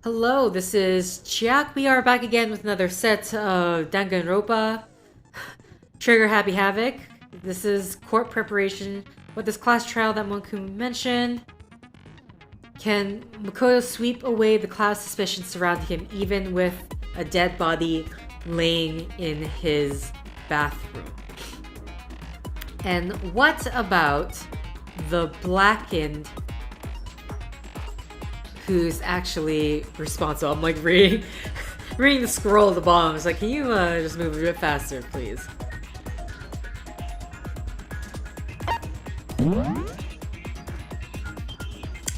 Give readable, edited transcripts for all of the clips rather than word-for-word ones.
Hello, this is Chiak. We are back again with another set of Danganronpa. Trigger Happy Havoc. This is court preparation. With this class trial that Monku mentioned, can Makoto sweep away the cloud of suspicion surrounding him even with a dead body laying in his bathroom? And what about the blackened who's actually responsible? I'm like reading the scroll at the bottom. It's like, can you just move a bit faster, please?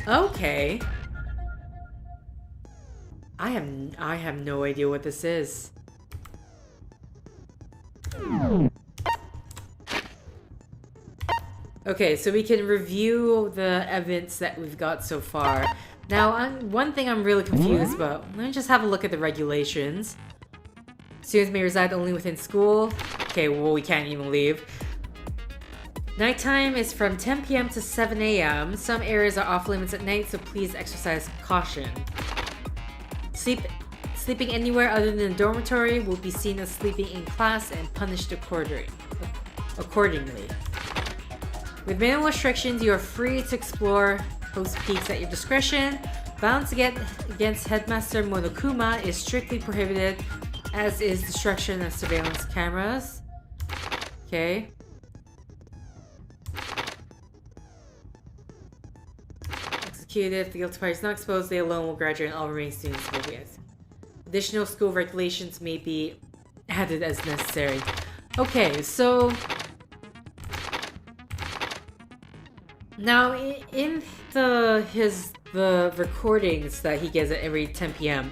Okay. I have no idea what this is. Okay, so we can review the evidence that we've got so far. Now, one thing I'm really confused about. Let me just have a look at the regulations. Students may reside only within school. Okay, well, we can't even leave. Nighttime is from 10 p.m. to 7 a.m. Some areas are off limits at night, so please exercise caution. Sleeping anywhere other than the dormitory will be seen as sleeping in class and punished accordingly. With minimal restrictions, you are free to explore host peaks at your discretion. Violence against Headmaster Monokuma is strictly prohibited, as is destruction of surveillance cameras. Okay. Executed. If the guilty party is not exposed, they alone will graduate and all remaining students will be executed. Additional school regulations may be added as necessary. Okay, so now in the recordings that he gets at every 10 p.m.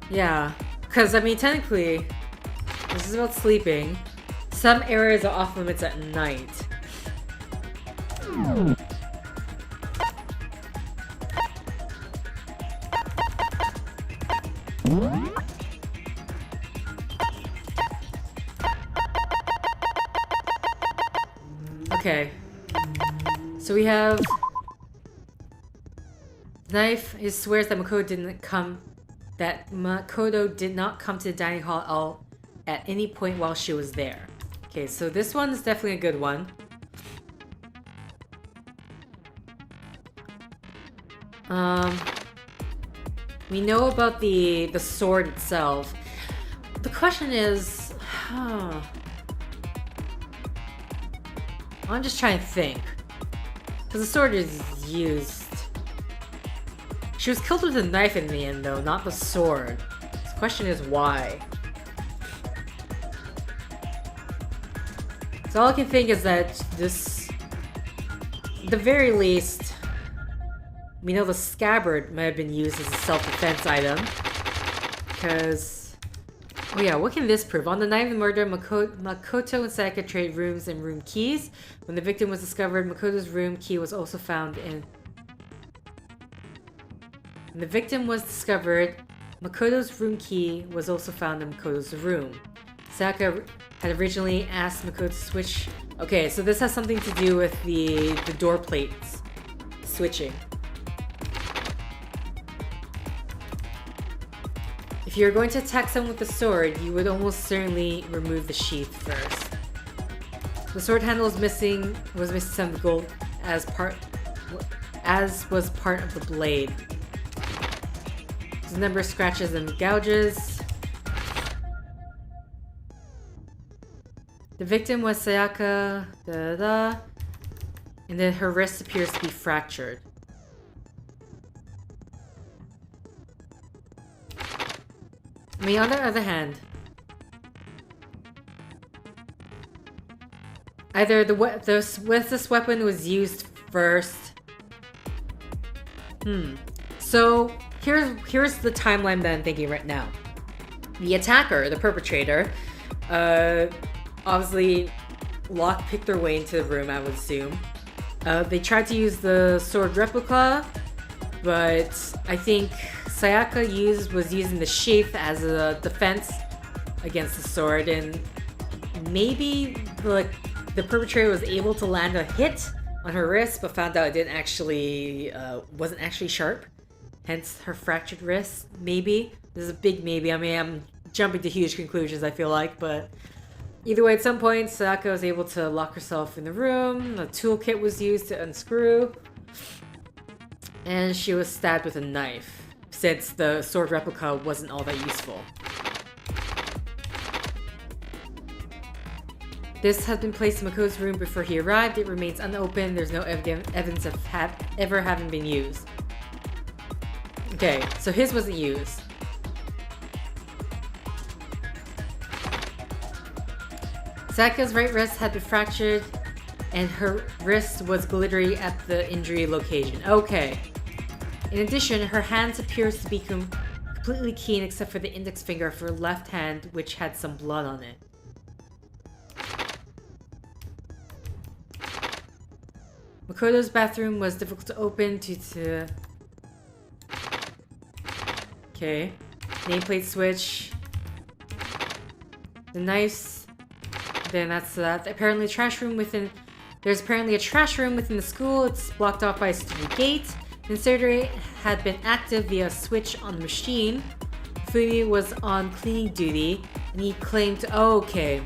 Yeah, because I mean technically this is about sleeping. Some areas are off limits at night. Okay. So we have knife. He swears that Makoto did not come to the dining hall at any point while she was there. Okay, so this one is definitely a good one. We know about the sword itself. The question is, I'm just trying to think, because the sword is used. She was killed with a knife in the end, though, not the sword. The question is why. So all I can think is that this, at the very least, we know the scabbard might have been used as a self-defense item. Because, oh yeah, what can this prove? On the night of the murder, Makoto and Sayaka traded rooms and room keys. When the victim was discovered, Makoto's room key was also found in... When the victim was discovered, Makoto's room key was also found in Makoto's room. Sayaka had originally asked Makoto to switch... Okay, so this has something to do with the door plates switching. If you're going to attack someone with a sword, you would almost certainly remove the sheath first. The sword handle was missing some of the gold as was part of the blade. There's a number of scratches and gouges. The victim was Sayaka, and then her wrist appears to be fractured. I mean, on the other hand, either this weapon was used first. So here's the timeline that I'm thinking right now. The attacker, the perpetrator, obviously lockpicked their way into the room, I would assume. They tried to use the sword replica, but I think Sayaka was using the sheath as a defense against the sword, and maybe the perpetrator was able to land a hit on her wrist, but found out it didn't actually, wasn't actually sharp. Hence her fractured wrist, maybe. This is a big maybe. I mean, I'm jumping to huge conclusions, I feel like, but either way, at some point, Sayaka was able to lock herself in the room. The toolkit was used to unscrew, and she was stabbed with a knife, since the sword replica wasn't all that useful. This had been placed in Makoto's room before he arrived. It remains unopened. There's no evidence of ever having been used. Okay, so his wasn't used. Sayaka's right wrist had been fractured, and her wrist was glittery at the injury location. Okay. In addition, her hands appears to be completely clean except for the index finger of her left hand, which had some blood on it. Makoto's bathroom was difficult to open due to... Okay. Nameplate switch. The knives. Then that's that. Apparently a trash room within... There's apparently a trash room within the school. It's blocked off by a stupid gate. The incinerator had been active via a switch on the machine. Fumi was on cleaning duty, and he claimed... Oh, okay.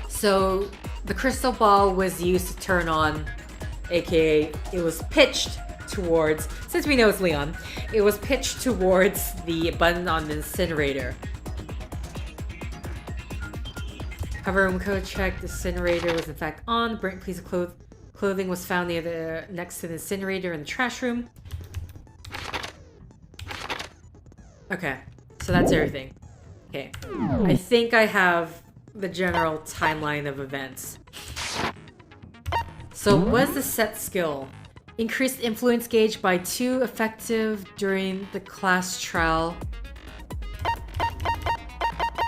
So, the crystal ball was used to turn on, aka it was pitched towards... Since we know it's Leon, it was pitched towards the button on the incinerator. However, when Makoto checked, the incinerator was in fact on. The burnt piece of clothing was found next to the incinerator in the trash room. Okay, so that's everything. Okay, I think I have the general timeline of events. So what is the set skill? Increased influence gauge by 2, effective during the class trial.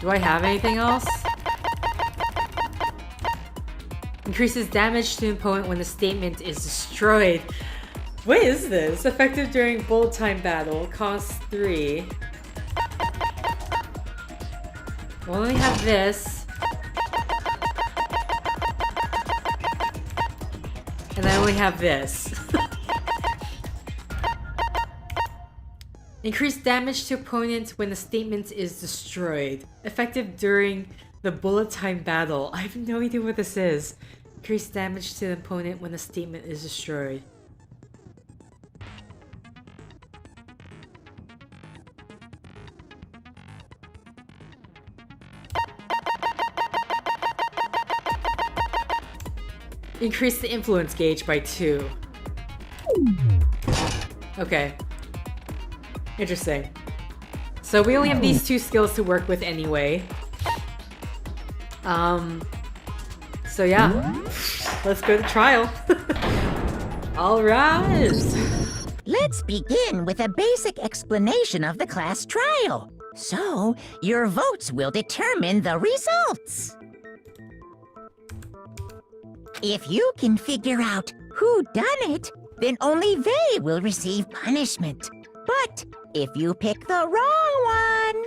Do I have anything else? Increases damage to the opponent when the statement is destroyed. What is this? Effective during bullet time battle. Costs 3. I only have this. And I only have this. Increased damage to opponent when the statement is destroyed. Effective during the bullet time battle. I have no idea what this is. Increased damage to the opponent when the statement is destroyed. Increase the influence gauge by 2. Okay. Interesting. So we only have these 2 skills to work with anyway. So yeah. Let's go to trial. Alright. Let's begin with a basic explanation of the class trial. So, your votes will determine the results. If you can figure out who done it, then only they will receive punishment. But if you pick the wrong one,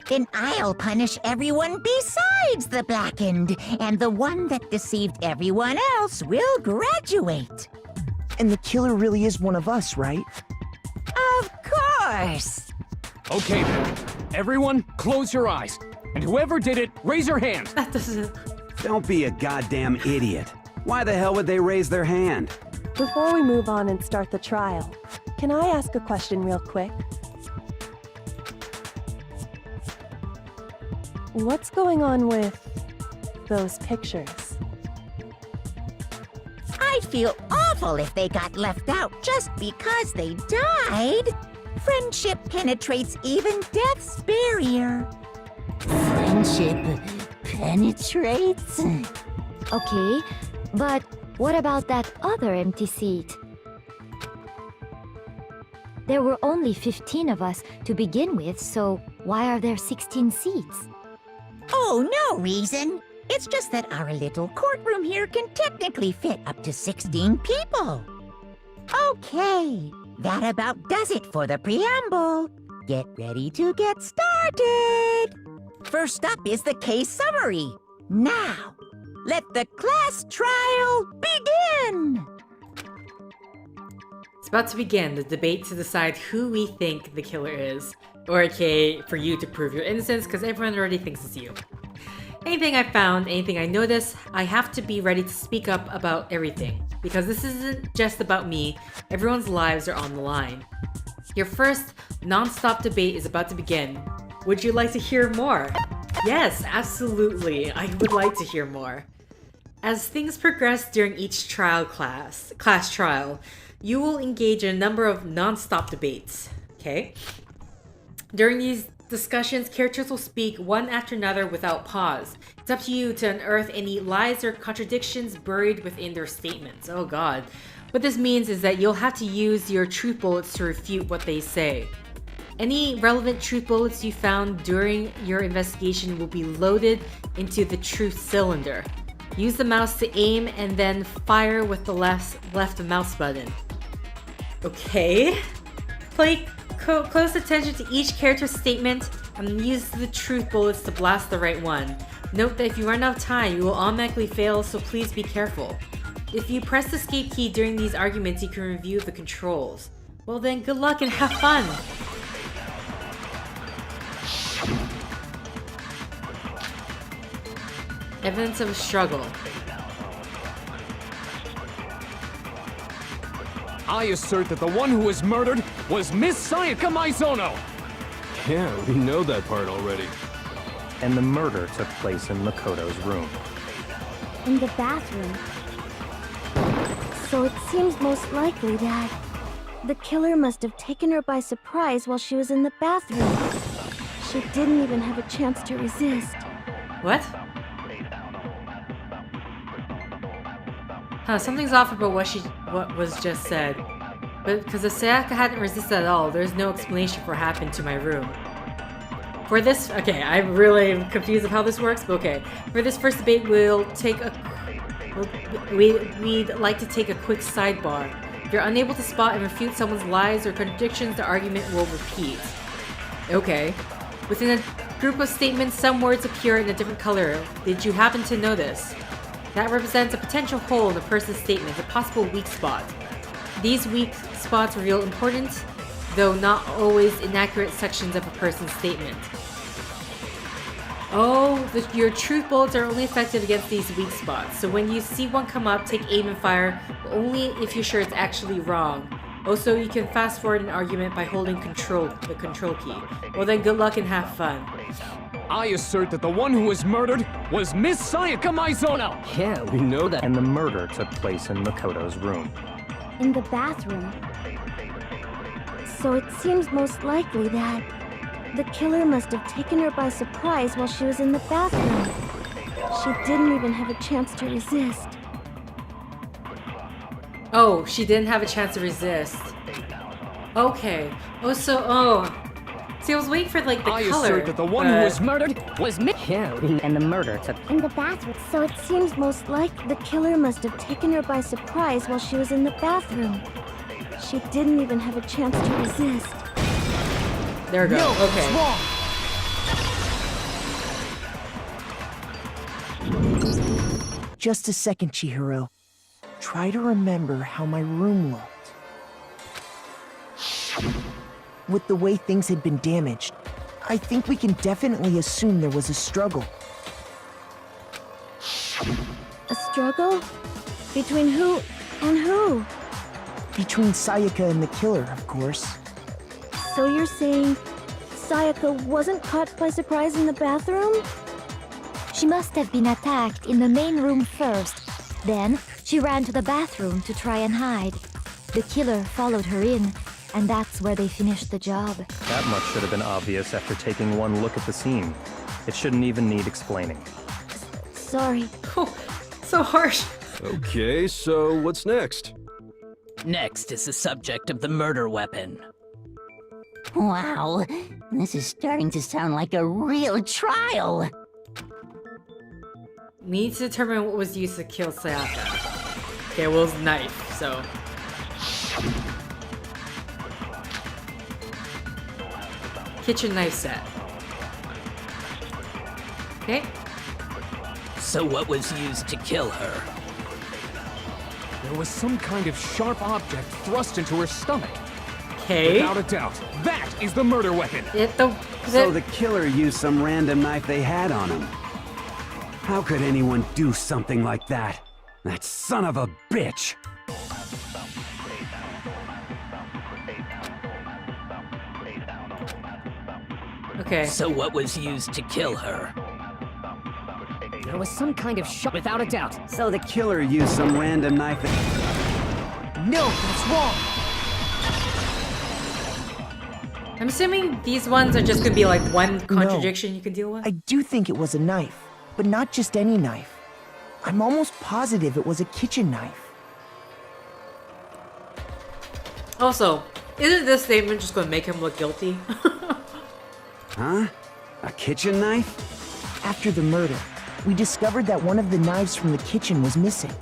then I'll punish everyone besides the blackened, and the one that deceived everyone else will graduate. And the killer really is one of us, right? Of course! Okay then, everyone close your eyes. And whoever did it, raise your hand. That doesn't... Don't be a goddamn idiot. Why the hell would they raise their hand? Before we move on and start the trial, can I ask a question real quick? What's going on with those pictures? I'd feel awful if they got left out just because they died. Friendship penetrates even death's barrier. Friendship penetrates? Okay, but what about that other empty seat? There were only 15 of us to begin with, so why are there 16 seats? Oh, no reason. It's just that our little courtroom here can technically fit up to 16 people. Okay, that about does it for the preamble. Get ready to get started. First up is the case summary. Now, Let the class trial begin! It's about to begin the debate to decide who we think the killer is. Or aka, for you to prove your innocence, because everyone already thinks it's you. Anything I found, anything I notice, I have to be ready to speak up about everything. Because this isn't just about me, everyone's lives are on the line. Your first non-stop debate is about to begin. Would you like to hear more? Yes, absolutely, I would like to hear more. As things progress during each class trial, you will engage in a number of non-stop debates, okay? During these discussions, characters will speak one after another without pause. It's up to you to unearth any lies or contradictions buried within their statements. Oh god. What this means is that you'll have to use your truth bullets to refute what they say. Any relevant truth bullets you found during your investigation will be loaded into the truth cylinder. Use the mouse to aim and then fire with the left mouse button. Okay. Pay close attention to each character's statement and use the truth bullets to blast the right one. Note that if you run out of time, you will automatically fail, so please be careful. If you press the escape key during these arguments, you can review the controls. Well then, good luck and have fun! Evidence of a struggle. I assert that the one who was murdered was Miss Sayaka Maizono! Yeah, we know that part already. And the murder took place in Makoto's room. In the bathroom. So it seems most likely that the killer must have taken her by surprise while she was in the bathroom. She didn't even have a chance to resist. What? Huh, something's off about what was just said. But because if Sayaka hadn't resisted at all, there's no explanation for what happened to my room. For this, okay, I'm really confused of how this works, but okay. For this first debate, we'd like to take a quick sidebar. If you're unable to spot and refute someone's lies or contradictions, the argument will repeat. Okay. Within a group of statements, some words appear in a different color. Did you happen to notice? That represents a potential hole in a person's statement, a possible weak spot. These weak spots reveal important, though not always inaccurate sections of a person's statement. Oh, your truth bullets are only effective against these weak spots, so when you see one come up, take aim and fire, but only if you're sure it's actually wrong. Also, you can fast forward an argument by holding the control key. Well then, good luck and have fun. I assert that the one who was murdered was Miss Sayaka Maizono! Yeah, we know that. And the murder took place in Makoto's room. In the bathroom. So it seems most likely that the killer must have taken her by surprise while she was in the bathroom. She didn't even have a chance to resist. Oh, she didn't have a chance to resist. Okay. See, I was waiting for like the I color. assert that the one who was murdered was Yeah, And the murder took... In the bathroom. So it seems most like the killer must have taken her by surprise while she was in the bathroom. She didn't even have a chance to resist. There we go. No, okay. it's wrong. Just a second, Chihiro. Try to remember how my room looked. With the way things had been damaged, I think we can definitely assume there was a struggle. A struggle? Between who and who? Between Sayaka and the killer, of course. So you're saying Sayaka wasn't caught by surprise in the bathroom? She must have been attacked in the main room first. Then, she ran to the bathroom to try and hide. The killer followed her in, and that's where they finished the job. That much should have been obvious after taking one look at the scene. It shouldn't even need explaining. Sorry. Oh, so harsh. Okay, so what's next? Next is the subject of the murder weapon. Wow, this is starting to sound like a real trial. We need to determine what was used to kill Sayaka. Okay, well, it's a knife, so. Kitchen knife set. Okay. So what was used to kill her? There was some kind of sharp object thrust into her stomach. Okay. Without a doubt, that is the murder weapon. So the killer used some random knife they had on him. How could anyone do something like that? That son of a bitch! Okay. So what was used to kill her? There was some kind of sharp... Without a doubt. So the killer used some random knife No, that's wrong. I'm assuming these ones are just gonna be like one contradiction you can deal with. I do think it was a knife, but not just any knife. I'm almost positive it was a kitchen knife. Also, isn't this statement just gonna make him look guilty? Huh? A kitchen knife? After the murder, we discovered that one of the knives from the kitchen was missing.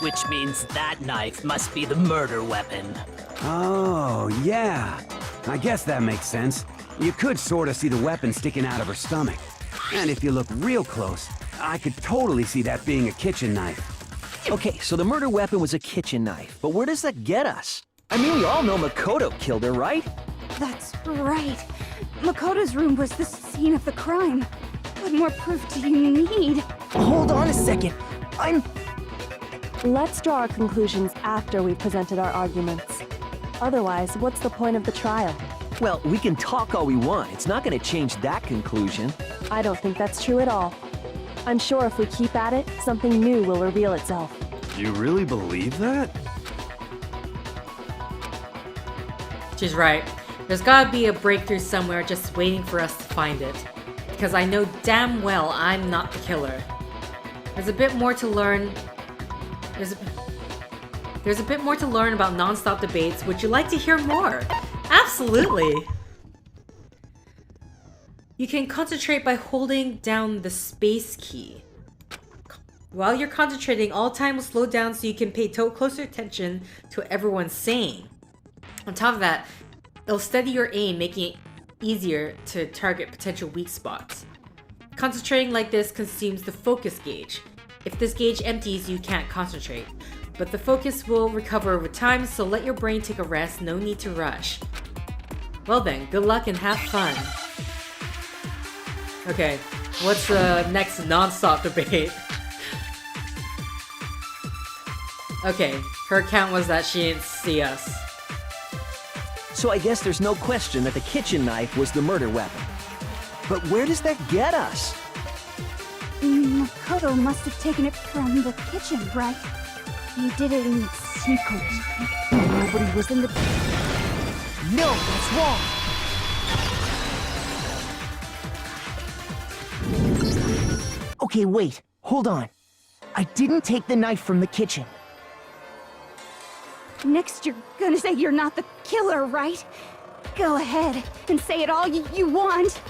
Which means that knife must be the murder weapon. Oh, yeah. I guess that makes sense. You could sort of see the weapon sticking out of her stomach. And if you look real close, I could totally see that being a kitchen knife. Okay, so the murder weapon was a kitchen knife, but where does that get us? I mean, we all know Makoto killed her, right? That's right. Makoto's room was the scene of the crime. What more proof do you need? Hold on a second. Let's draw our conclusions after we've presented our arguments. Otherwise, what's the point of the trial? Well, we can talk all we want. It's not going to change that conclusion. I don't think that's true at all. I'm sure if we keep at it, something new will reveal itself. You really believe that? She's right. There's gotta be a breakthrough somewhere just waiting for us to find it. Because I know damn well I'm not the killer. There's a bit more to learn. There's a bit more to learn about non-stop debates. Would you like to hear more? Absolutely! You can concentrate by holding down the space key. While you're concentrating, all time will slow down so you can pay closer attention to what everyone's saying. On top of that, it'll steady your aim, making it easier to target potential weak spots. Concentrating like this consumes the focus gauge. If this gauge empties, you can't concentrate. But the focus will recover over time, so let your brain take a rest, no need to rush. Well then, good luck and have fun. Okay, what's the next non-stop debate? Okay, her account was that she didn't see us. So I guess there's no question that the kitchen knife was the murder weapon. But where does that get us? Makoto must have taken it from the kitchen, right? He did it in secret. Nobody was in the... No, that's wrong. Okay, wait. Hold on. I didn't take the knife from the kitchen. Next, you're gonna say you're not the killer, right? Go ahead and say it all you want.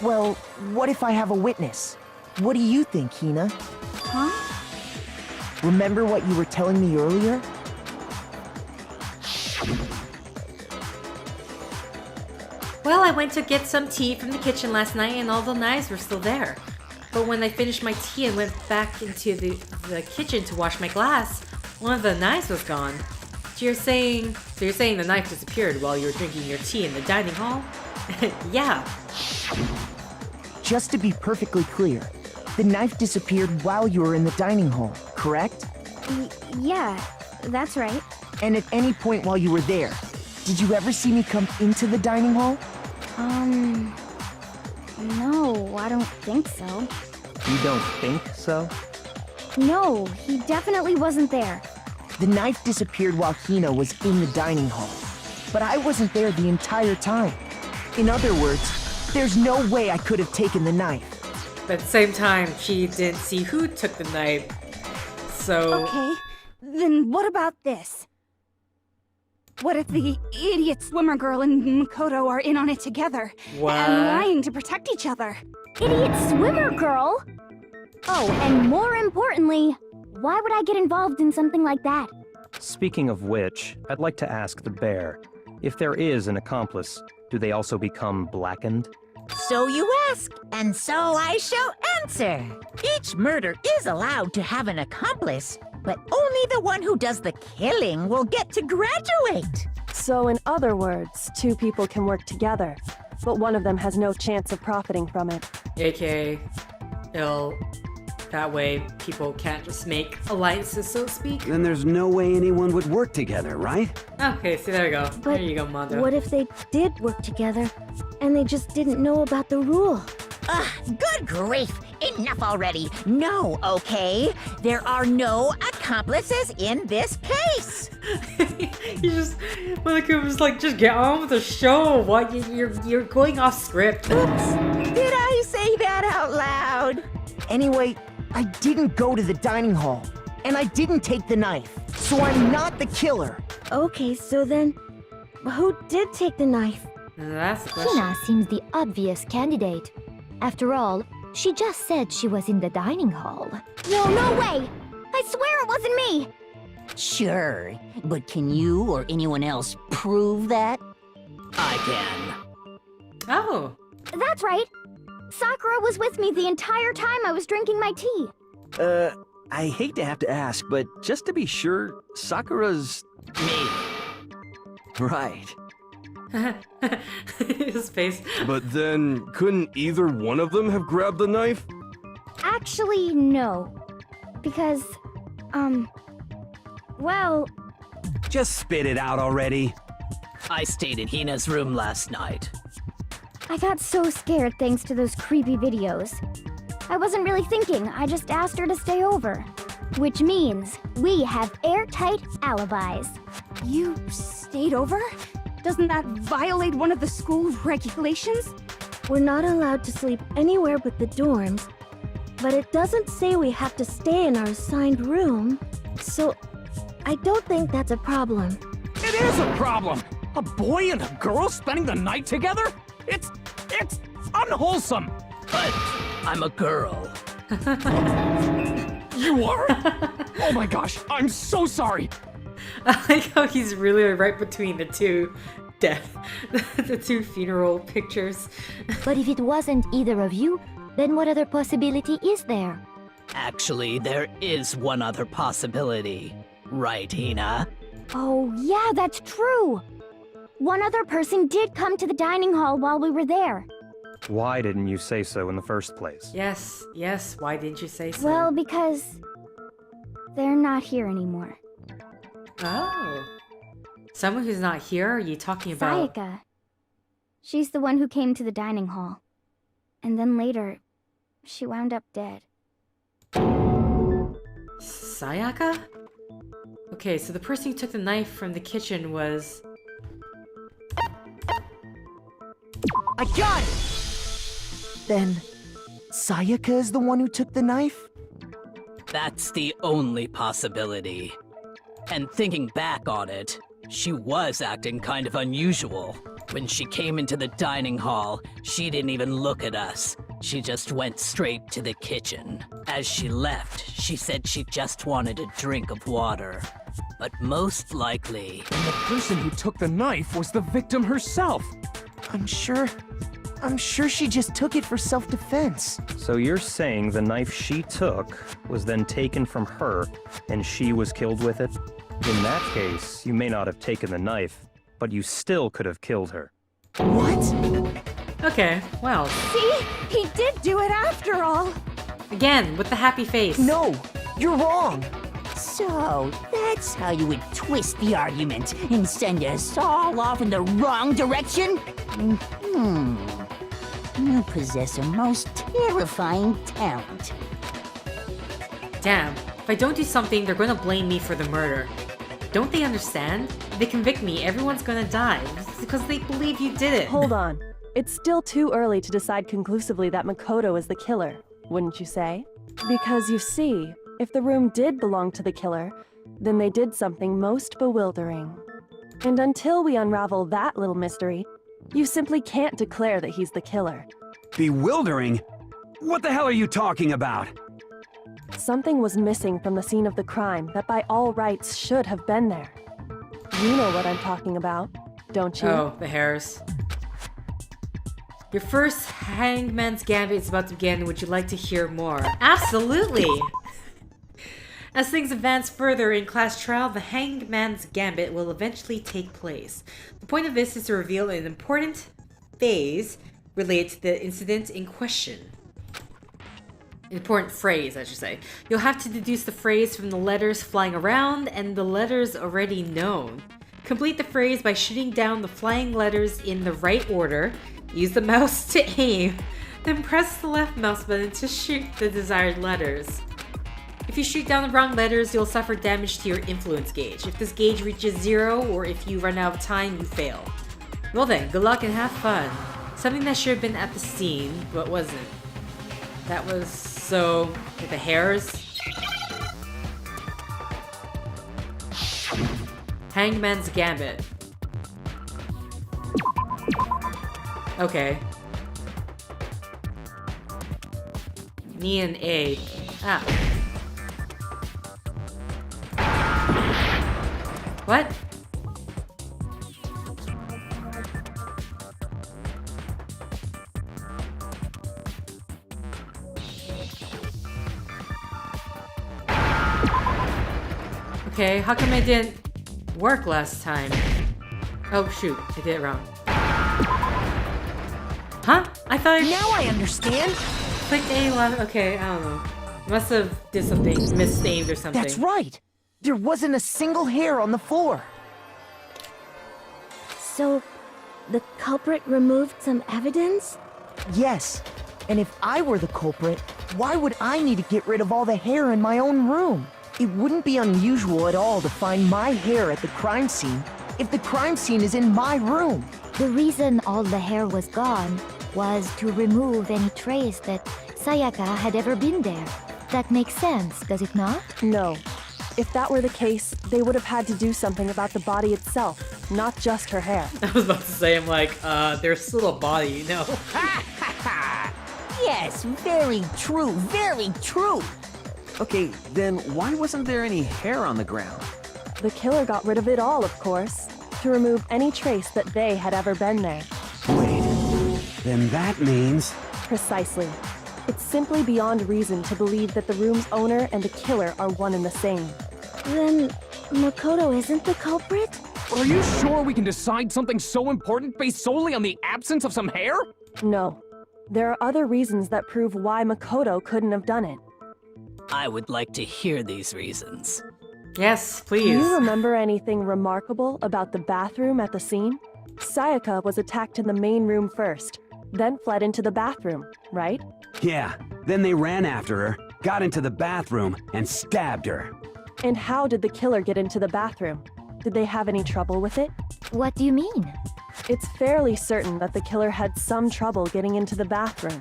Well, what if I have a witness? What do you think, Hina? Huh? Remember what you were telling me earlier? Well, I went to get some tea from the kitchen last night and all the knives were still there. But when I finished my tea and went back into the kitchen to wash my glass, one of the knives was gone. So you're saying the knife disappeared while you were drinking your tea in the dining hall? Yeah. Just to be perfectly clear, the knife disappeared while you were in the dining hall, correct? Yeah, that's right. And at any point while you were there, did you ever see me come into the dining hall? No, I don't think so. You don't think so? No, he definitely wasn't there. The knife disappeared while Hina was in the dining hall, but I wasn't there the entire time. In other words, there's no way I could have taken the knife. But at the same time, she didn't see who took the knife. So... Okay, then what about this? What if the idiot swimmer girl and Makoto are in on it together? What? And lying to protect each other? Idiot swimmer girl? Oh, and more importantly, why would I get involved in something like that? Speaking of which, I'd like to ask the bear, if there is an accomplice, do they also become blackened? So you ask, and so I shall answer. Each murder is allowed to have an accomplice, but only the one who does the killing will get to graduate. So in other words, two people can work together, but one of them has no chance of profiting from it. AKA, that way people can't just make alliances, so to speak. Then there's no way anyone would work together, right? Okay, see, there you go. But there you go, Mondo. what if they did work together, and they just didn't know about the rule? Good grief! Enough already! No, okay? There are no accomplices in this case! Monaco was like, just get on with the show. What? You're going off script. Oops! Did I say that out loud? Anyway, I didn't go to the dining hall, and I didn't take the knife, so I'm not the killer. Okay, so then, who did take the knife? That's the question. Hina seems the obvious candidate. After all, she just said she was in the dining hall. No way! I swear it wasn't me! Sure, but can you or anyone else prove that? I can. Oh. That's right! Sakura was with me the entire time I was drinking my tea. I hate to have to ask, but just to be sure, Sakura's... Me. Right. His face. But then, couldn't either one of them have grabbed the knife? Actually, no. Because, well... Just spit it out already. I stayed in Hina's room last night. I got so scared thanks to those creepy videos. I wasn't really thinking, I just asked her to stay over. Which means we have airtight alibis. You stayed over? Doesn't that violate one of the school regulations? We're not allowed to sleep anywhere but the dorms, but it doesn't say we have to stay in our assigned room, so I don't think that's a problem. It is a problem! A boy and a girl spending the night together? It's unwholesome! But I'm a girl. You are? Oh my gosh, I'm so sorry! I like how he's really right between the two the two funeral pictures. But if it wasn't either of you, then what other possibility is there? Actually, there is one other possibility. Right, Hina? Oh, yeah, that's true! One other person did come to the dining hall while we were there. Why didn't you say so in the first place? Yes, why didn't you say so? Well, because they're not here anymore. Oh. Someone who's not here? Are you talking about... Sayaka. She's the one who came to the dining hall. And then later, she wound up dead. Sayaka? Okay, so the person who took the knife from the kitchen was... I got it! Then, Sayaka is the one who took the knife? That's the only possibility. And thinking back on it, she was acting kind of unusual. When she came into the dining hall, she didn't even look at us. She just went straight to the kitchen. As she left, she said she just wanted a drink of water. But most likely... And the person who took the knife was the victim herself! I'm sure she just took it for self-defense. So you're saying the knife she took was then taken from her, and she was killed with it? In that case, you may not have taken the knife, but you still could have killed her. What? Okay, well. See? He did do it after all! Again, with the happy face. No, you're wrong. So, that's how you would twist the argument and send us all off in the wrong direction? You possess a most terrifying talent. Damn, if I don't do something, they're gonna blame me for the murder. Don't they understand? If they convict me, everyone's gonna die. It's because they believe you did it. Hold on. It's still too early to decide conclusively that Makoto is the killer, wouldn't you say? Because you see, if the room did belong to the killer, then they did something most bewildering. And until we unravel that little mystery, you simply can't declare that he's the killer. Bewildering? What the hell are you talking about? Something was missing from the scene of the crime that by all rights should have been there. You know what I'm talking about, don't you? Oh, the hairs. Your first Hangman's Gambit is about to begin. Would you like to hear more? Absolutely! As things advance further in class trial, the Hangman's Gambit will eventually take place. The point of this is to reveal an important phase related to the incident in question. Important phrase, I should say. You'll have to deduce the phrase from the letters flying around and the letters already known. Complete the phrase by shooting down the flying letters in the right order. Use the mouse to aim, then press the left mouse button to shoot the desired letters. If you shoot down the wrong letters, you'll suffer damage to your influence gauge. If this gauge reaches 0, or if you run out of time, you fail. Well then, good luck and have fun. Something that should have been at the scene, but wasn't. That was so... with the hairs? Hangman's Gambit. Okay. Knee and A. Ah. What? Okay, how come it didn't work last time? Oh shoot, I did it wrong. Huh? I thought Now I understand! clicked A last. Okay, I don't know. Must have did something, misnamed or something. That's right! There wasn't a single hair on the floor. So, the culprit removed some evidence? Yes. And if I were the culprit, why would I need to get rid of all the hair in my own room? It wouldn't be unusual at all to find my hair at the crime scene if the crime scene is in my room. The reason all the hair was gone was to remove any trace that Sayaka had ever been there. That makes sense, does it not? No. If that were the case, they would have had to do something about the body itself, not just her hair. I was about to say, I'm like, there's still a body, you know? Yes, very true, very true. Okay, then why wasn't there any hair on the ground? The killer got rid of it all, of course, to remove any trace that they had ever been there. Wait, then that means... Precisely. It's simply beyond reason to believe that the room's owner and the killer are one and the same. Then, Makoto isn't the culprit? Are you sure we can decide something so important based solely on the absence of some hair? No. There are other reasons that prove why Makoto couldn't have done it. I would like to hear these reasons. Yes, Do please. you remember anything remarkable about the bathroom at the scene? Sayaka was attacked in the main room first, then fled into the bathroom, right? Yeah, then they ran after her, got into the bathroom, and stabbed her. And how did the killer get into the bathroom? Did they have any trouble with it? What do you mean? It's fairly certain that the killer had some trouble getting into the bathroom.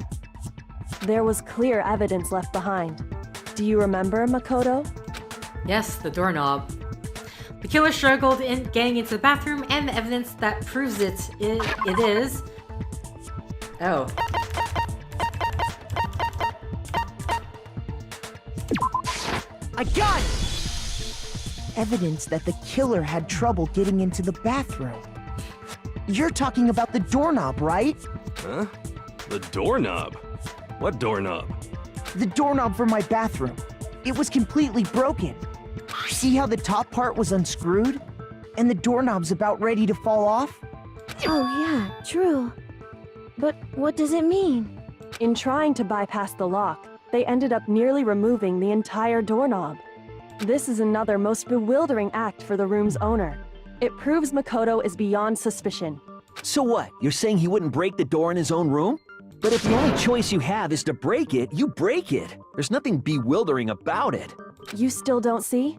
There was clear evidence left behind. Do you remember, Makoto? Yes, the doorknob. The killer struggled in getting into the bathroom, and the evidence that proves it is... Oh. I got it! Evidence that the killer had trouble getting into the bathroom. You're talking about the doorknob, right? Huh? The doorknob? What doorknob? The doorknob for my bathroom. It was completely broken. See how the top part was unscrewed? And the doorknob's about ready to fall off? Oh yeah, true. But what does it mean? In trying to bypass the lock, they ended up nearly removing the entire doorknob. This is another most bewildering act for the room's owner. It proves Makoto is beyond suspicion. So what? You're saying he wouldn't break the door in his own room? But if the only choice you have is to break it, you break it. There's nothing bewildering about it. You still don't see?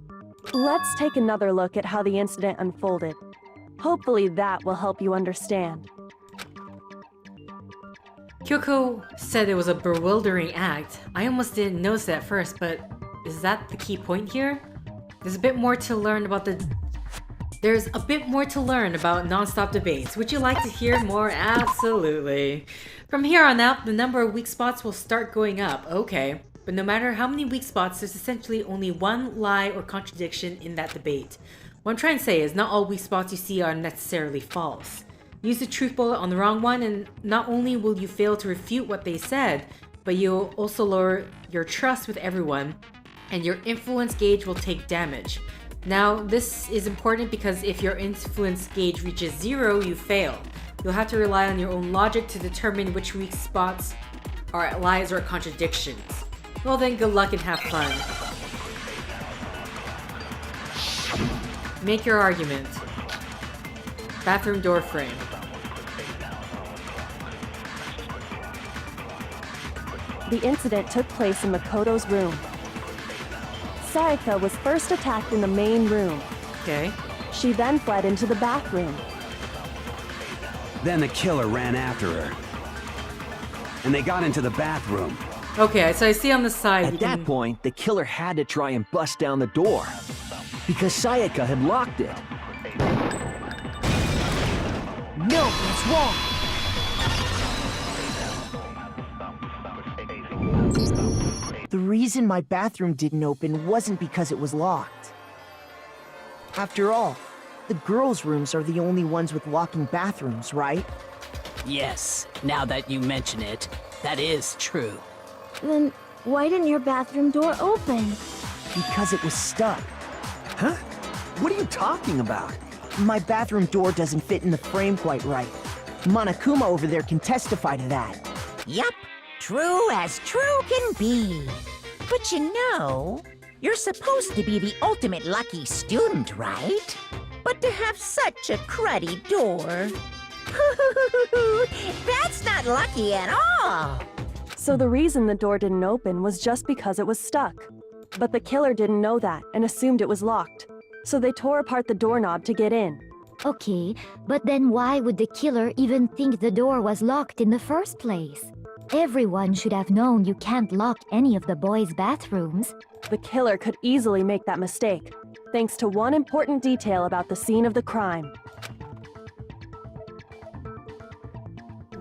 Let's take another look at how the incident unfolded. Hopefully that will help you understand. Kyoko said it was a bewildering act. I almost didn't notice it at first, but is that the key point here? There's a bit more to learn about non-stop debates. Would you like to hear more? Absolutely. From here on out, the number of weak spots will start going up. Okay. But no matter how many weak spots, there's essentially only one lie or contradiction in that debate. What I'm trying to say is not all weak spots you see are necessarily false. Use the truth bullet on the wrong one, and not only will you fail to refute what they said, but you'll also lower your trust with everyone, and your influence gauge will take damage. Now, this is important because if your influence gauge reaches 0, you fail. You'll have to rely on your own logic to determine which weak spots are lies or contradictions. Well then, good luck and have fun. Make your argument. Bathroom door frame. The incident took place in Makoto's room. Sayaka was first attacked in the main room. Okay. She then fled into the bathroom. Then the killer ran after her. And they got into the bathroom. Okay, so I see on the side. At that point, the killer had to try and bust down the door. Because Sayaka had locked it. No, it's wrong. The reason my bathroom didn't open wasn't because it was locked. After all, the girls' rooms are the only ones with locking bathrooms, right? Yes, now that you mention it, that is true. Then why didn't your bathroom door open? Because it was stuck. Huh? What are you talking about? My bathroom door doesn't fit in the frame quite right. Monokuma over there can testify to that. Yup, true as true can be. But you know, you're supposed to be the ultimate lucky student, right? But to have such a cruddy door... That's not lucky at all! So the reason the door didn't open was just because it was stuck. But the killer didn't know that and assumed it was locked. So they tore apart the doorknob to get in. Okay, but then why would the killer even think the door was locked in the first place? Everyone should have known you can't lock any of the boys' bathrooms. The killer could easily make that mistake, thanks to one important detail about the scene of the crime.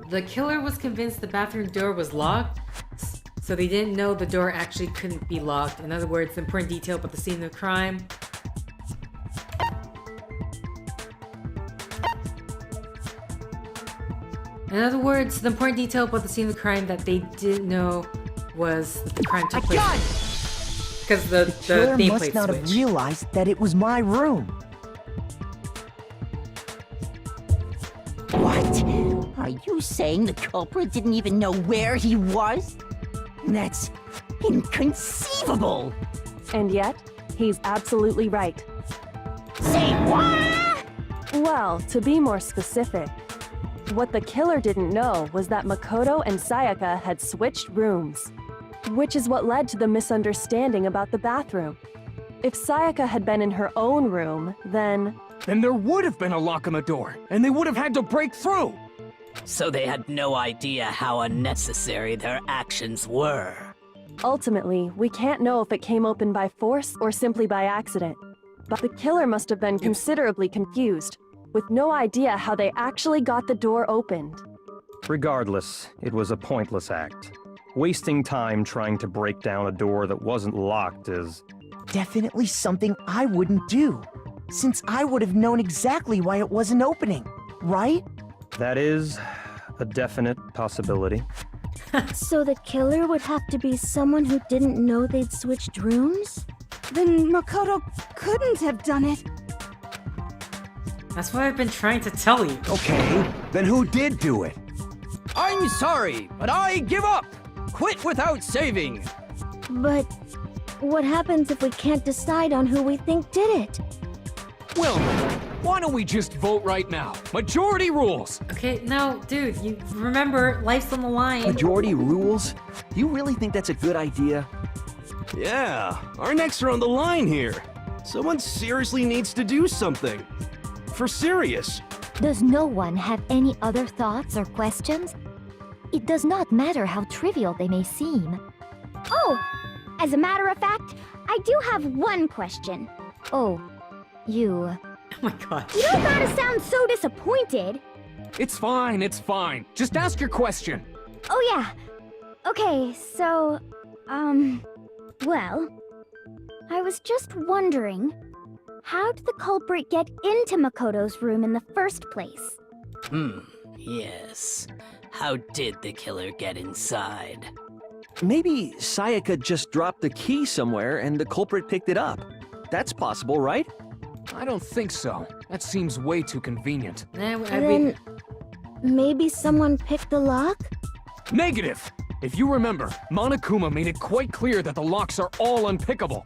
The killer was convinced the bathroom door was locked, so they didn't know the door actually couldn't be locked. In other words, the important detail about the scene of the crime. In other words, the important detail about the scene of the crime that they didn't know was that the crime took place. Because the killer nameplate must not have switch. realized that it was my room. What? Are you saying the culprit didn't even know where he was? That's inconceivable! And yet, he's absolutely right. Say what? Well, to be more specific, what the killer didn't know was that Makoto and Sayaka had switched rooms, which is what led to the misunderstanding about the bathroom. If Sayaka had been in her own room, then there would have been a lock on the door, and they would have had to break through! So they had no idea how unnecessary their actions were. ultimately, we can't know if it came open by force or simply by accident. But the killer must have been considerably confused, with no idea how they actually got the door opened. Regardless, it was a pointless act. Wasting time trying to break down a door that wasn't locked is... definitely something I wouldn't do, since I would have known exactly why it wasn't opening, right? That is a definite possibility. So the killer would have to be someone who didn't know they'd switched rooms? Then Makoto couldn't have done it. That's what I've been trying to tell you. Okay, then who did do it? I'm sorry, but I give up! Quit without saving! But what happens if we can't decide on who we think did it? Well, why don't we just vote right now? Majority rules! Okay, no, dude, you remember, life's on the line. Majority rules? Do you really think that's a good idea? Yeah, our necks are on the line here. Someone seriously needs to do something. For serious. Does no one have any other thoughts or questions? It does not matter how trivial they may seem. Oh, as a matter of fact, I do have one question. Oh, you... Oh my god. You don't gotta sound so disappointed. It's fine, it's fine. Just ask your question. Oh yeah. Okay, so, well, I was just wondering, how did the culprit get into Makoto's room in the first place? Yes. How did the killer get inside? Maybe Sayaka just dropped the key somewhere and the culprit picked it up. That's possible, right? I don't think so. That seems way too convenient. Then maybe someone picked the lock? Negative! If you remember, Monokuma made it quite clear that the locks are all unpickable.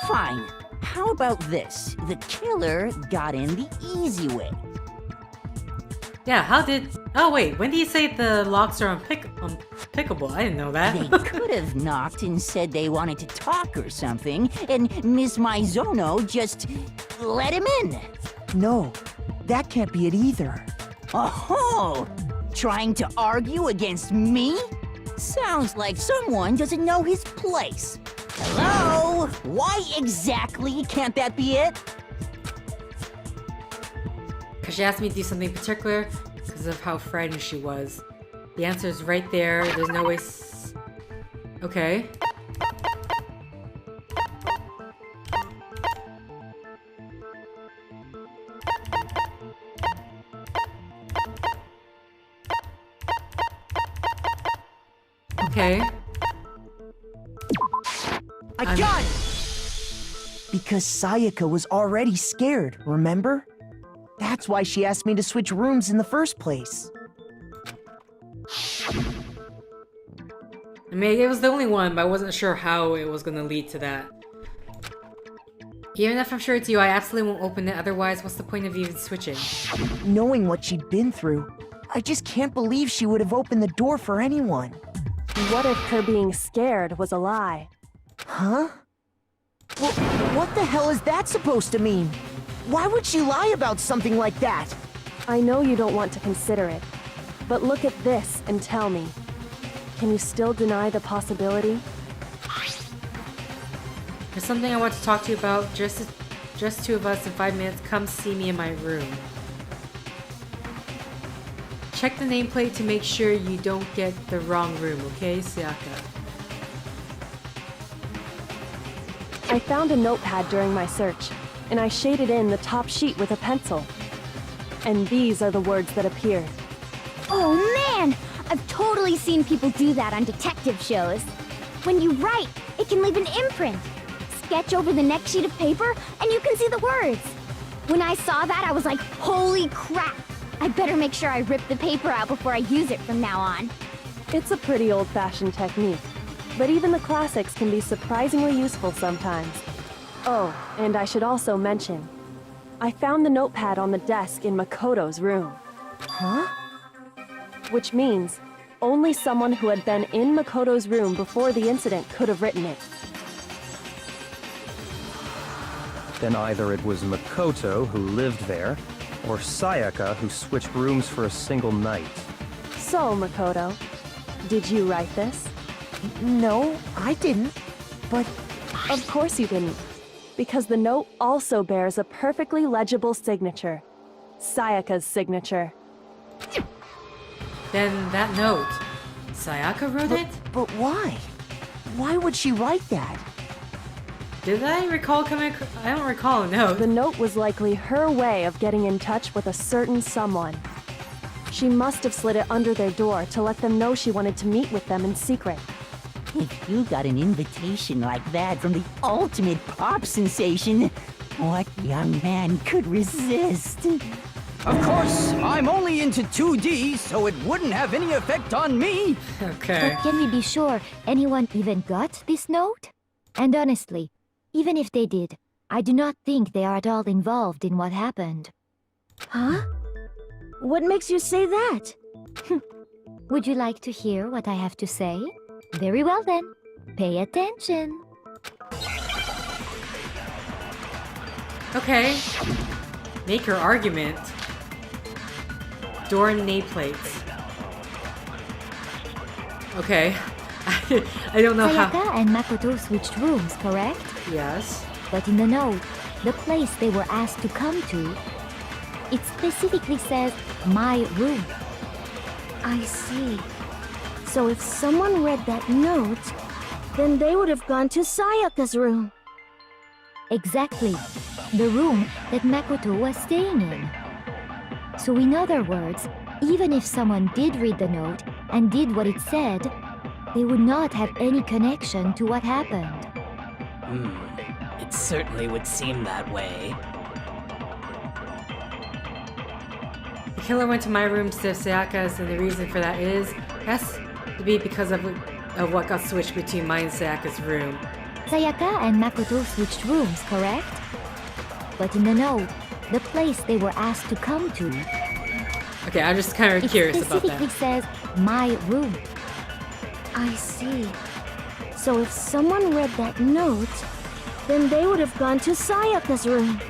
Fine. How about this? The killer got in the easy way. Yeah, how did... Oh wait, when do you say the locks are unpickable? I didn't know that. They could have knocked and said they wanted to talk or something, and Miss Maizono just let him in. No, that can't be it either. Oh, trying to argue against me? Sounds like someone doesn't know his place. Hello? Why exactly can't that be it? Because she asked me to do something particular because of how frightened she was. The answer is right there. There's no way... Okay. Okay. I got it! Because Sayaka was already scared, remember? That's why she asked me to switch rooms in the first place. I mean, it was the only one, but I wasn't sure how it was going to lead to that. Even if I'm sure it's you, I absolutely won't open it. Otherwise, what's the point of even switching? Knowing what she'd been through, I just can't believe she would have opened the door for anyone. What if her being scared was a lie? Huh? Well, what the hell is that supposed to mean? Why would she lie about something like that? I know you don't want to consider it, but look at this and tell me. Can you still deny the possibility? There's something I want to talk to you about. Just two of us in 5 minutes. Come see me in my room. Check the nameplate to make sure you don't get the wrong room, okay, Sayaka? I found a notepad during my search, and I shaded in the top sheet with a pencil. And these are the words that appeared. Oh man! I've totally seen people do that on detective shows. When you write, it can leave an imprint. Sketch over the next sheet of paper, and you can see the words. When I saw that, I was like, holy crap! I better make sure I rip the paper out before I use it from now on. It's a pretty old-fashioned technique, but even the classics can be surprisingly useful sometimes. Oh, and I should also mention, I found the notepad on the desk in Makoto's room. Huh? Which means only someone who had been in Makoto's room before the incident could have written it. Then either it was Makoto who lived there, or Sayaka who switched rooms for a single night. So, Makoto, did you write this? No, I didn't. But... Of course you didn't. Because the note also bears a perfectly legible signature. Sayaka's signature. Then that note. Sayaka wrote it? But why? Why would she write that? Did I recall coming... I don't recall a note. The note was likely her way of getting in touch with a certain someone. She must have slid it under their door to let them know she wanted to meet with them in secret. If you got an invitation like that from the ultimate pop sensation, what young man could resist? Of course, I'm only into 2D, so it wouldn't have any effect on me. Okay. But can we be sure anyone even got this note? And honestly, even if they did, I do not think they are at all involved in what happened. Huh? What makes you say that? Would you like to hear what I have to say? Very well then. Pay attention. Okay. Make her argument. Door nameplates. Okay. I don't know how... Sayaka and Makoto switched rooms, correct? Yes. But in the note, the place they were asked to come to, it specifically says, my room. I see. So if someone read that note, then they would have gone to Sayaka's room. Exactly. The room that Makoto was staying in. So in other words, even if someone did read the note and did what it said, they would not have any connection to what happened. It certainly would seem that way. The killer went to my room to save Sayaka's, and the reason for that has to be because of what got switched between mine and Sayaka's room. Sayaka and Makoto switched rooms, correct? But in the note, the place they were asked to come to, Okay, I'm just kind of curious it about specifically that. says my room. I see. So if someone read that note, then they would have gone to Sayaka's room.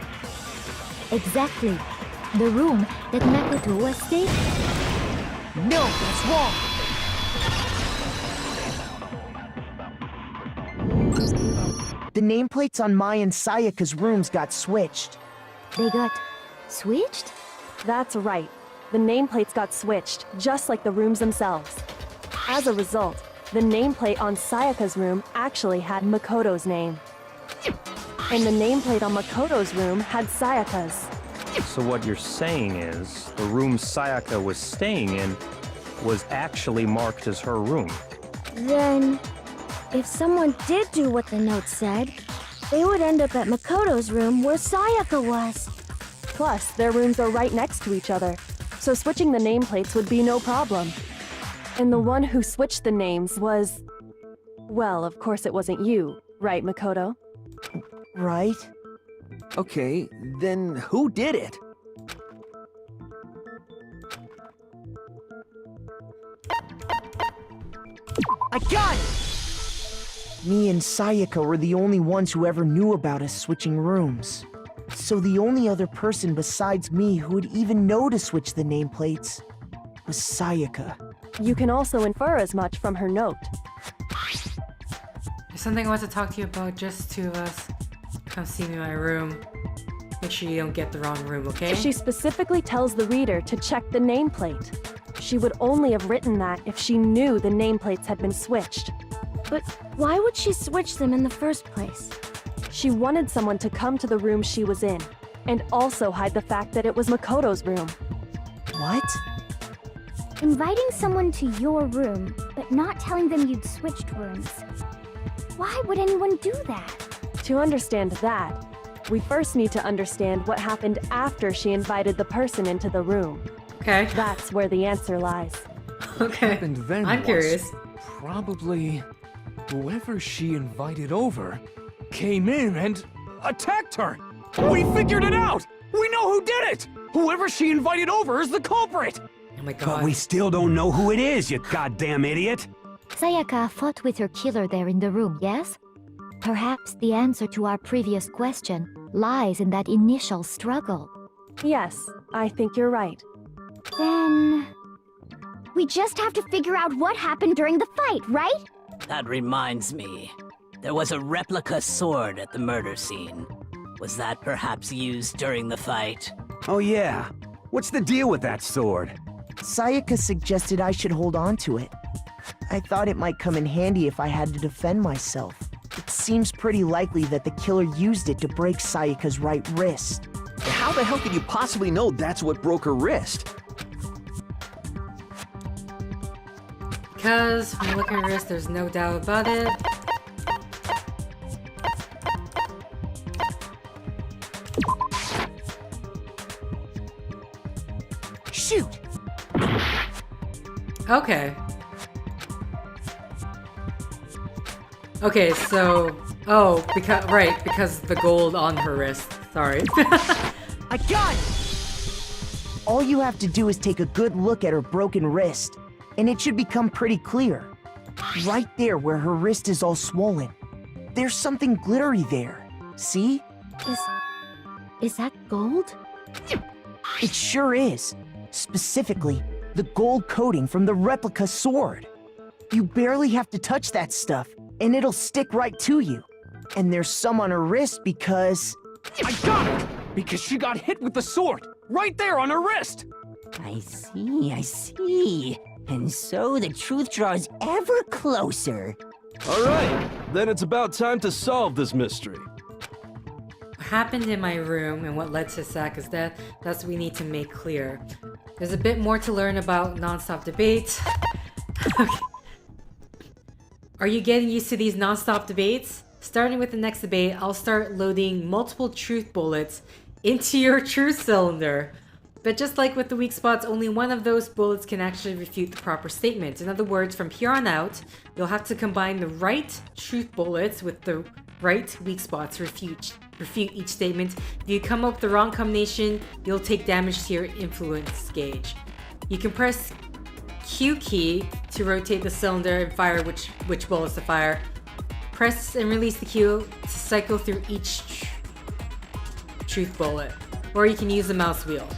Exactly. The room that Makoto was staying. No, that's wrong. The nameplates on Mai and Sayaka's rooms got switched. They got switched? That's right. The nameplates got switched, just like the rooms themselves. As a result, the nameplate on Sayaka's room actually had Makoto's name. And the nameplate on Makoto's room had Sayaka's. So what you're saying is, the room Sayaka was staying in was actually marked as her room. Then, if someone did do what the note said, they would end up at Makoto's room where Sayaka was. Plus, their rooms are right next to each other, so switching the nameplates would be no problem. And the one who switched the names was... Well, of course it wasn't you, right, Makoto? Right? Okay, then who did it? I got it! Me and Sayaka were the only ones who ever knew about us switching rooms. So the only other person besides me who would even know to switch the nameplates was Sayaka. You can also infer as much from her note. There's something I want to talk to you about, just two of us. Come see me in my room. Make sure you don't get the wrong room, okay? She specifically tells the reader to check the nameplate. She would only have written that if she knew the nameplates had been switched. But why would she switch them in the first place? She wanted someone to come to the room she was in, and also hide the fact that it was Makoto's room. What? Inviting someone to your room, but not telling them you'd switched rooms. Why would anyone do that? To understand that, we first need to understand what happened after she invited the person into the room. Okay. That's where the answer lies. Okay. Happened then I'm was curious. Probably whoever she invited over came in and attacked her. We figured it out. We know who did it. Whoever she invited over is the culprit. Oh my god. But we still don't know who it is, you goddamn idiot! Sayaka fought with her killer there in the room, yes? Perhaps the answer to our previous question lies in that initial struggle. Yes, I think you're right. Then... we just have to figure out what happened during the fight, right? That reminds me. There was a replica sword at the murder scene. Was that perhaps used during the fight? Oh yeah. What's the deal with that sword? Sayaka suggested I should hold on to it. I thought it might come in handy if I had to defend myself. It seems pretty likely that the killer used it to break Sayaka's right wrist. How the hell could you possibly know that's what broke her wrist? Because from looking at her wrist, there's no doubt about it. Shoot! Okay. Okay, so... Oh, because the gold on her wrist. Sorry. I got it! All you have to do is take a good look at her broken wrist, and it should become pretty clear. Right there where her wrist is all swollen. There's something glittery there. See? Is that gold? It sure is. Specifically, the gold coating from the replica sword. You barely have to touch that stuff, and it'll stick right to you. And there's some on her wrist because... I got it! Because she got hit with the sword! Right there on her wrist! I see. And so the truth draws ever closer. All right, then it's about time to solve this mystery. happened in my room and what led to Saka's death, that's what we need to make clear. There's a bit more to learn about non-stop debates. Okay. Are you getting used to these non-stop debates? Starting with the next debate, I'll start loading multiple truth bullets into your truth cylinder. But just like with the weak spots, only one of those bullets can actually refute the proper statement. In other words, from here on out, you'll have to combine the right truth bullets with the right weak spots to refute each statement. If you come up with the wrong combination, you'll take damage to your influence gauge. You can press Q key to rotate the cylinder and fire which bullets to fire. Press and release the Q to cycle through each truth bullet, or you can use the mouse wheel.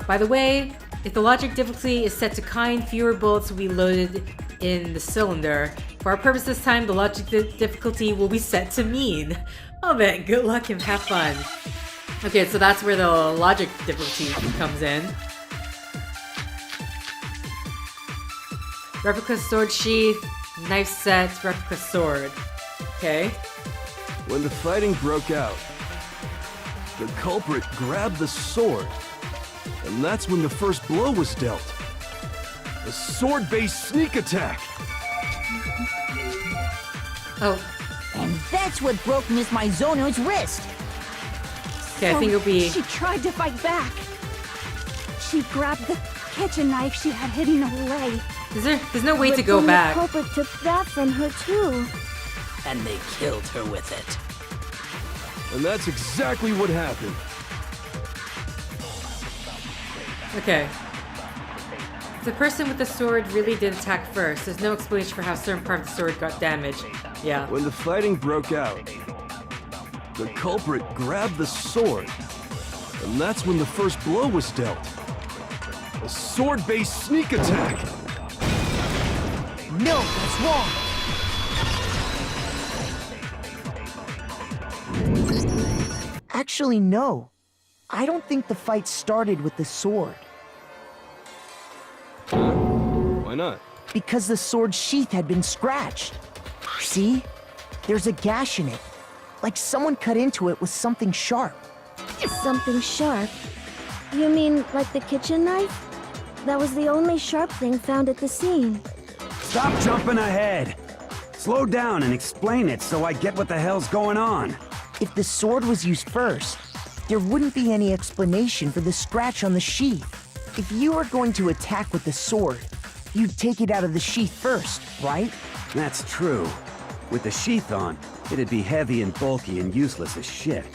By the way, if the logic difficulty is set to kind, fewer bullets will be loaded in the cylinder. For our purpose this time, the logic difficulty will be set to mean. Oh man, good luck and have fun. Okay, so that's where the logic difficulty comes in. Replica sword sheath, knife set, replica sword. Okay. When the fighting broke out, the culprit grabbed the sword, and that's when the first blow was dealt. A sword-based sneak attack! Oh. And that's what broke Miss Mizono's wrist. Okay, I think it'll be... She tried to fight back. She grabbed the kitchen knife she had hidden away. There's no way to go back. The culprit took that from her too. And they killed her with it. And that's exactly what happened. Okay. The person with the sword really did attack first. There's no explanation for how a certain part of the sword got damaged. Yeah. When the fighting broke out, the culprit grabbed the sword, and that's when the first blow was dealt. A sword-based sneak attack! No, that's wrong. Actually, no. I don't think the fight started with the sword. Why not? Because the sword sheath had been scratched. See? There's a gash in it. Like someone cut into it with something sharp. Something sharp? You mean like the kitchen knife? That was the only sharp thing found at the scene. Stop jumping ahead! Slow down and explain it so I get what the hell's going on. If the sword was used first, there wouldn't be any explanation for the scratch on the sheath. If you were going to attack with the sword, you'd take it out of the sheath first, right? That's true. With the sheath on, it'd be heavy and bulky and useless as shit.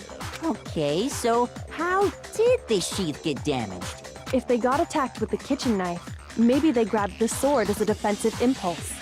Okay, so how did the sheath get damaged? If they got attacked with the kitchen knife, maybe they grabbed the sword as a defensive impulse.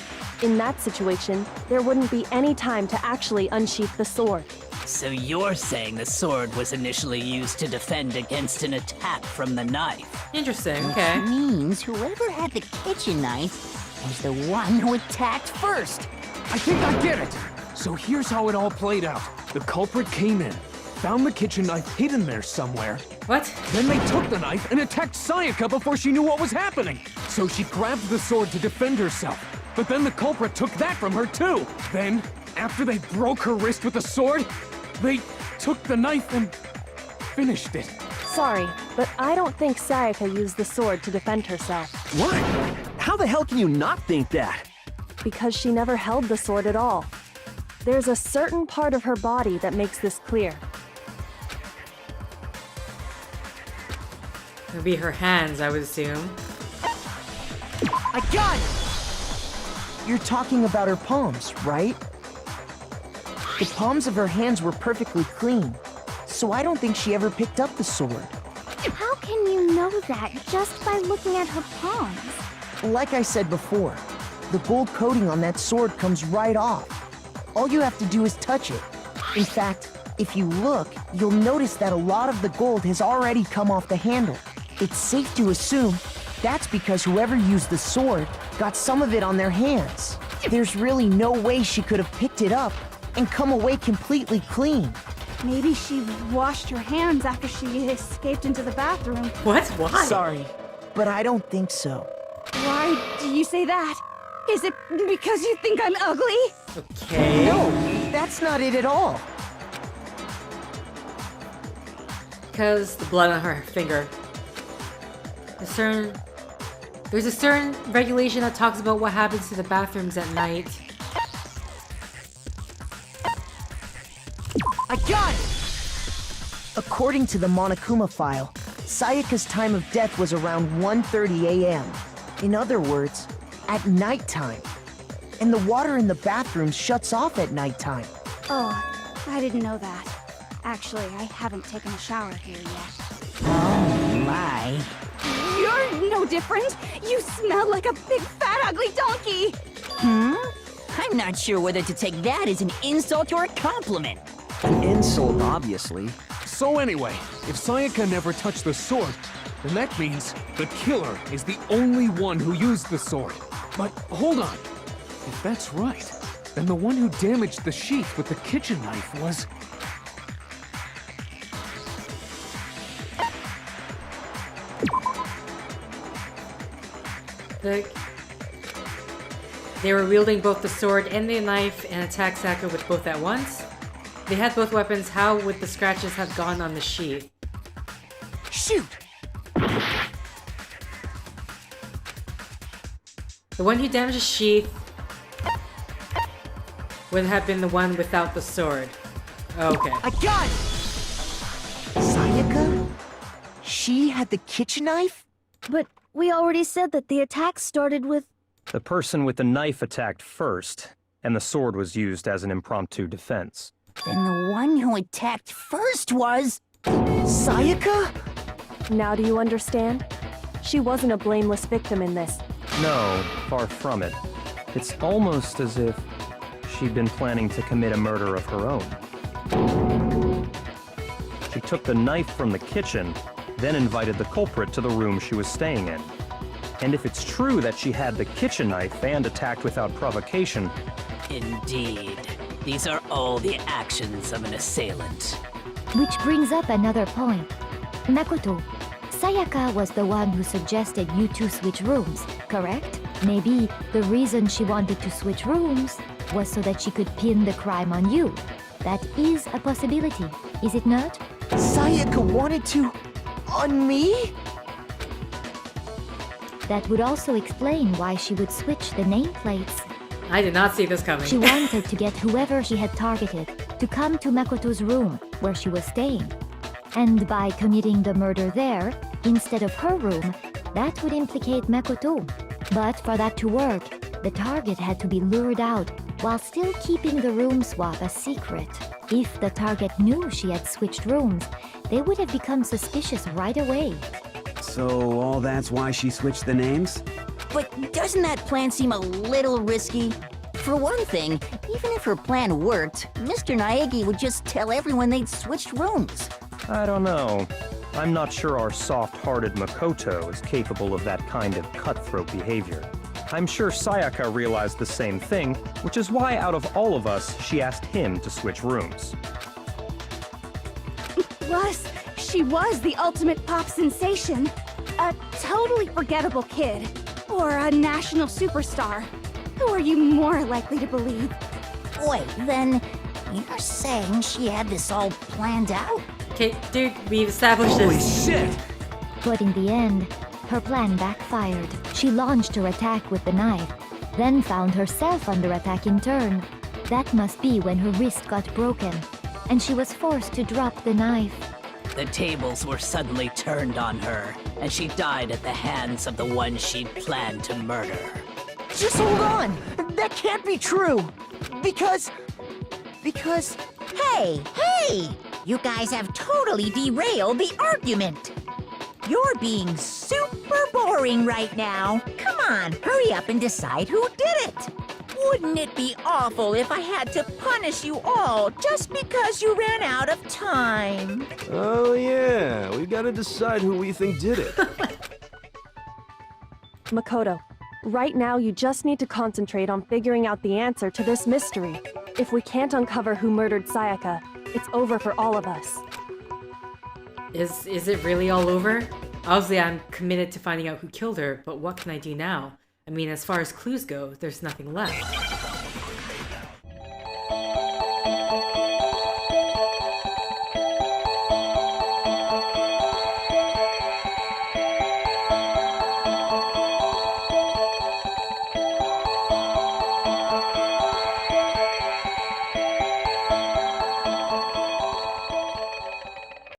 In that situation, there wouldn't be any time to actually unsheath the sword. So you're saying the sword was initially used to defend against an attack from the knife? Interesting, okay. Which means whoever had the kitchen knife was the one who attacked first. I think I get it! So here's how it all played out. The culprit came in, found the kitchen knife hidden there somewhere. What? Then they took the knife and attacked Sayaka before she knew what was happening. So she grabbed the sword to defend herself. But then the culprit took that from her too. Then, after they broke her wrist with the sword, they took the knife and finished it. Sorry, but I don't think Sayaka used the sword to defend herself. What? How the hell can you not think that? Because she never held the sword at all. There's a certain part of her body that makes this clear. It'll be her hands, I would assume. I got it! You're talking about her palms, right? The palms of her hands were perfectly clean, so I don't think she ever picked up the sword. How can you know that just by looking at her palms? Like I said before, the gold coating on that sword comes right off. All you have to do is touch it. In fact, if you look, you'll notice that a lot of the gold has already come off the handle. It's safe to assume that's because whoever used the sword got some of it on their hands. There's really no way she could have picked it up and come away completely clean. Maybe she washed her hands after she escaped into the bathroom. What? Why? Sorry, but I don't think so. Why do you say that? Is it because you think I'm ugly? Okay. No, that's not it at all. because the blood on her finger. There's a certain regulation that talks about what happens to the bathrooms at night. I got it! According to the Monokuma file, Sayaka's time of death was around 1:30 a.m. In other words, at nighttime. And the water in the bathroom shuts off at nighttime. Oh, I didn't know that. Actually, I haven't taken a shower here yet. Oh my. You're no different! You smell like a big fat ugly donkey! I'm not sure whether to take that as an insult or a compliment. An insult, obviously. So anyway, if Sayaka never touched the sword, then that means the killer is the only one who used the sword. But hold on. If that's right, then the one who damaged the sheath with the kitchen knife was... They were wielding both the sword and the knife and attacked Sayaka with both at once. They had both weapons. How would the scratches have gone on the sheath? Shoot! The one who damaged the sheath would have been the one without the sword. Okay. I got it! Sayaka? She had the kitchen knife? But we already said that the attack started with... The person with the knife attacked first, and the sword was used as an impromptu defense. Then the one who attacked first was... Sayaka? Now do you understand? She wasn't a blameless victim in this. No, far from it. It's almost as if she'd been planning to commit a murder of her own. She took the knife from the kitchen, then invited the culprit to the room she was staying in. And if it's true that she had the kitchen knife and attacked without provocation... Indeed. These are all the actions of an assailant. Which brings up another point. Makoto, Sayaka was the one who suggested you two switch rooms, correct? Maybe the reason she wanted to switch rooms was so that she could pin the crime on you. That is a possibility, is it not? Sayaka wanted to... on me? That would also explain why she would switch the nameplates. I did not see this coming. She wanted to get whoever she had targeted to come to Makoto's room, where she was staying. And by committing the murder there, instead of her room, that would implicate Makoto. But for that to work, the target had to be lured out, while still keeping the room swap a secret. If the target knew she had switched rooms, they would have become suspicious right away. So all that's why she switched the names? But doesn't that plan seem a little risky? For one thing, even if her plan worked, Mr. Naegi would just tell everyone they'd switched rooms. I don't know. I'm not sure our soft-hearted Makoto is capable of that kind of cutthroat behavior. I'm sure Sayaka realized the same thing, which is why out of all of us, she asked him to switch rooms. Plus, she was the ultimate pop sensation. A totally forgettable kid. Or a national superstar. Who are you more likely to believe? Wait, then you're saying she had this all planned out? Okay, dude, we've established Holy this. shit! But in the end, her plan backfired. She launched her attack with the knife, then found herself under attack in turn. That must be when her wrist got broken, and she was forced to drop the knife. The tables were suddenly turned on her, and she died at the hands of the one she'd planned to murder. Just hold on! That can't be true! Because... Hey! You guys have totally derailed the argument! You're being super boring right now. Come on, hurry up and decide who did it! Wouldn't it be awful if I had to punish you all just because you ran out of time? Oh yeah, we gotta decide who we think did it. Makoto, right now you just need to concentrate on figuring out the answer to this mystery. If we can't uncover who murdered Sayaka, it's over for all of us. Is it really all over? Obviously, I'm committed to finding out who killed her, but what can I do now? I mean, as far as clues go, there's nothing left.